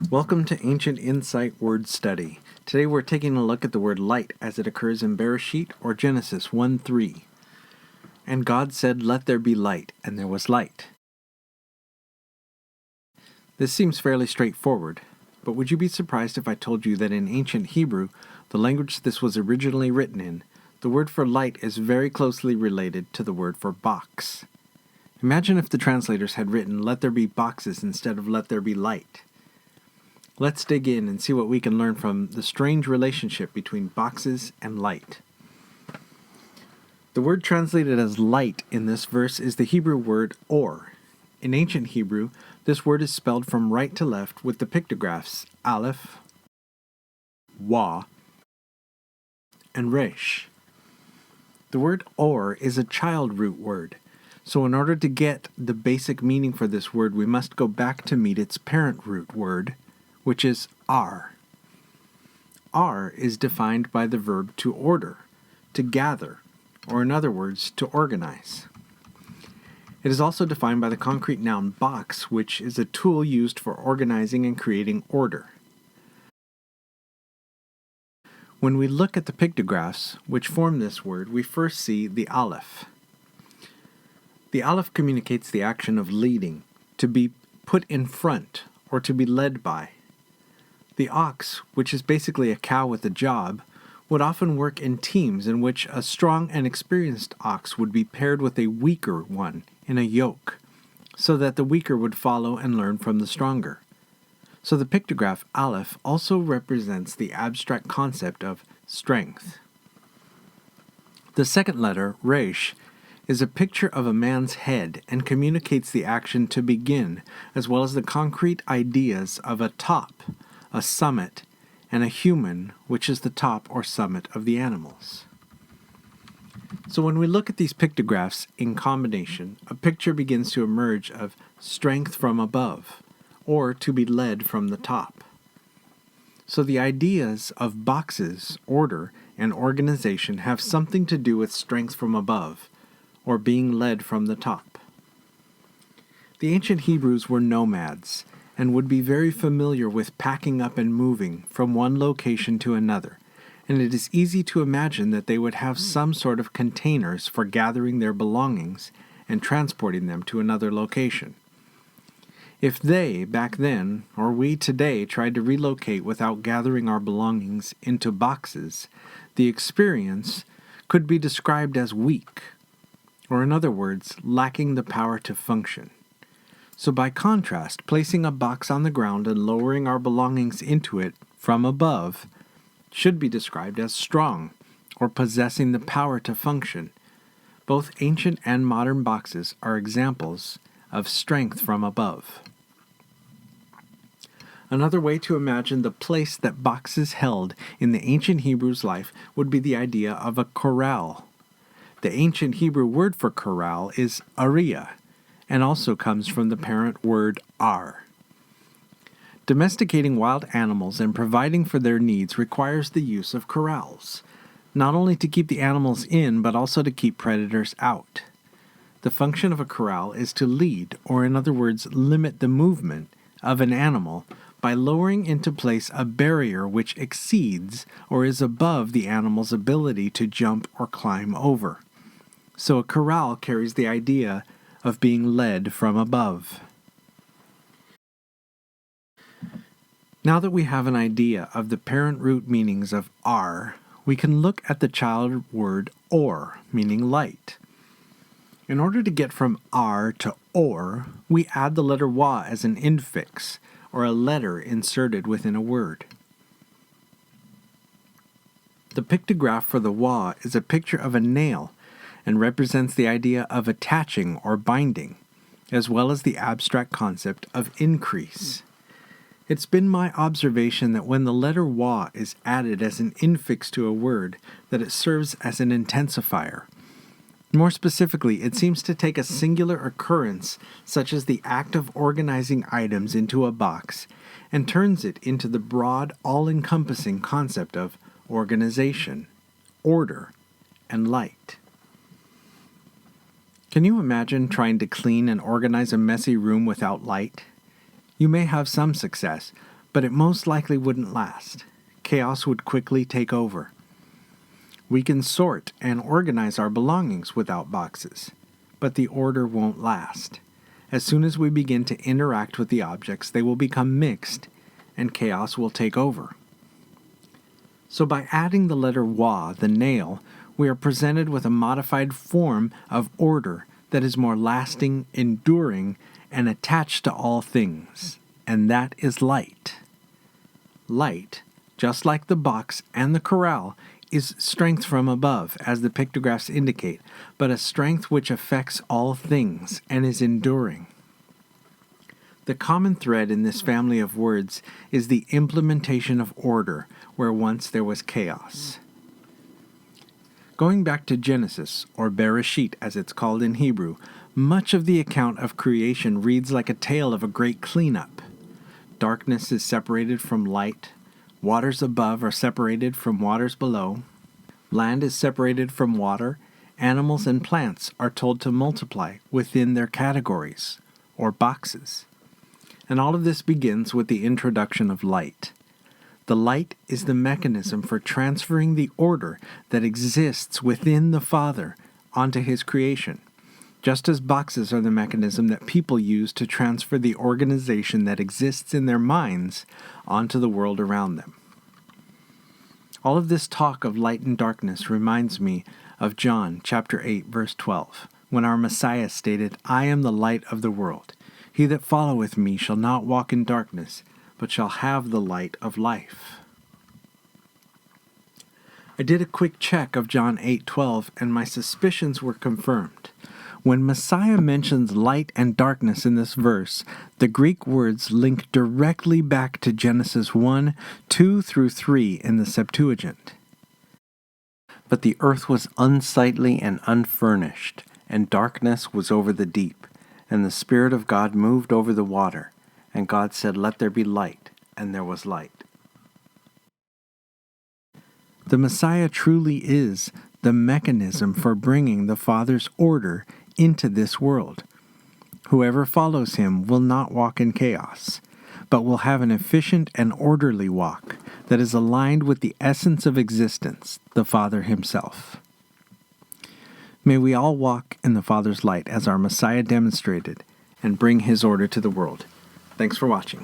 Welcome to Ancient Insight Word Study. Today we're taking a look at the word light as it occurs in Bereshit or Genesis 1:3. And God said, "Let there be light," and there was light. This seems fairly straightforward, but would you be surprised if I told you that in ancient Hebrew, the language this was originally written in, the word for light is very closely related to the word for box? Imagine if the translators had written, "Let there be boxes," instead of "Let there be light." Let's dig in and see what we can learn from the strange relationship between boxes and light. The word translated as light in this verse is the Hebrew word or. In ancient Hebrew, this word is spelled from right to left with the pictographs aleph, wa, and resh. The word or is a child root word, so in order to get the basic meaning for this word, we must go back to meet its parent root word, which is ar. Ar is defined by the verb to order, to gather, or in other words, to organize. It is also defined by the concrete noun box, which is a tool used for organizing and creating order. When we look at the pictographs which form this word, we first see the aleph. The aleph communicates the action of leading, to be put in front, or to be led by. The ox, which is basically a cow with a job, would often work in teams in which a strong and experienced ox would be paired with a weaker one in a yoke, so that the weaker would follow and learn from the stronger. So the pictograph aleph also represents the abstract concept of strength. The second letter, resh, is a picture of a man's head and communicates the action to begin, as well as the concrete ideas of a top, a summit, and a human, which is the top or summit of the animals. So when we look at these pictographs in combination, a picture begins to emerge of strength from above, or to be led from the top. So the ideas of boxes, order, and organization have something to do with strength from above, or being led from the top. The ancient Hebrews were nomads, and would be very familiar with packing up and moving from one location to another, and it is easy to imagine that they would have some sort of containers for gathering their belongings and transporting them to another location. If they, back then, or we today, tried to relocate without gathering our belongings into boxes, the experience could be described as weak, or in other words, lacking the power to function. So by contrast, placing a box on the ground and lowering our belongings into it from above should be described as strong, or possessing the power to function. Both ancient and modern boxes are examples of strength from above. Another way to imagine the place that boxes held in the ancient Hebrew's life would be the idea of a corral. The ancient Hebrew word for corral is ariah, and also comes from the parent word ar. Domesticating wild animals and providing for their needs requires the use of corrals, not only to keep the animals in, but also to keep predators out. The function of a corral is to lead, or in other words, limit the movement of an animal by lowering into place a barrier which exceeds or is above the animal's ability to jump or climb over. So a corral carries the idea of being led from above. Now that we have an idea of the parent root meanings of ar, we can look at the child word or, meaning light. In order to get from ar to or, we add the letter wa as an infix, or a letter inserted within a word. The pictograph for the wa is a picture of a nail and represents the idea of attaching or binding, as well as the abstract concept of increase. It's been my observation that when the letter wa is added as an infix to a word, that it serves as an intensifier. More specifically, it seems to take a singular occurrence, such as the act of organizing items into a box, and turns it into the broad, all-encompassing concept of organization, order, and light. Can you imagine trying to clean and organize a messy room without light? You may have some success, but it most likely wouldn't last. Chaos would quickly take over. We can sort and organize our belongings without boxes, but the order won't last. As soon as we begin to interact with the objects, they will become mixed, and chaos will take over. So by adding the letter wa, the nail, we are presented with a modified form of order that is more lasting, enduring, and attached to all things, and that is light. Light, just like the box and the corral, is strength from above, as the pictographs indicate, but a strength which affects all things and is enduring. The common thread in this family of words is the implementation of order where once there was chaos. Going back to Genesis, or Bereshit as it's called in Hebrew, much of the account of creation reads like a tale of a great cleanup. Darkness is separated from light. Waters above are separated from waters below. Land is separated from water. Animals and plants are told to multiply within their categories, or boxes. And all of this begins with the introduction of light. The light is the mechanism for transferring the order that exists within the Father onto His creation, just as boxes are the mechanism that people use to transfer the organization that exists in their minds onto the world around them. All of this talk of light and darkness reminds me of John chapter 8, verse 12, when our Messiah stated, "I am the light of the world. He that followeth me shall not walk in darkness, but shall have the light of life." I did a quick check of John 8:12, and my suspicions were confirmed. When Messiah mentions light and darkness in this verse, the Greek words link directly back to Genesis 1, 2 through 3 in the Septuagint. But the earth was unsightly and unfurnished, and darkness was over the deep, and the Spirit of God moved over the water. And God said, "Let there be light," and there was light. The Messiah truly is the mechanism for bringing the Father's order into this world. Whoever follows Him will not walk in chaos, but will have an efficient and orderly walk that is aligned with the essence of existence, the Father Himself. May we all walk in the Father's light as our Messiah demonstrated and bring His order to the world. Thanks for watching.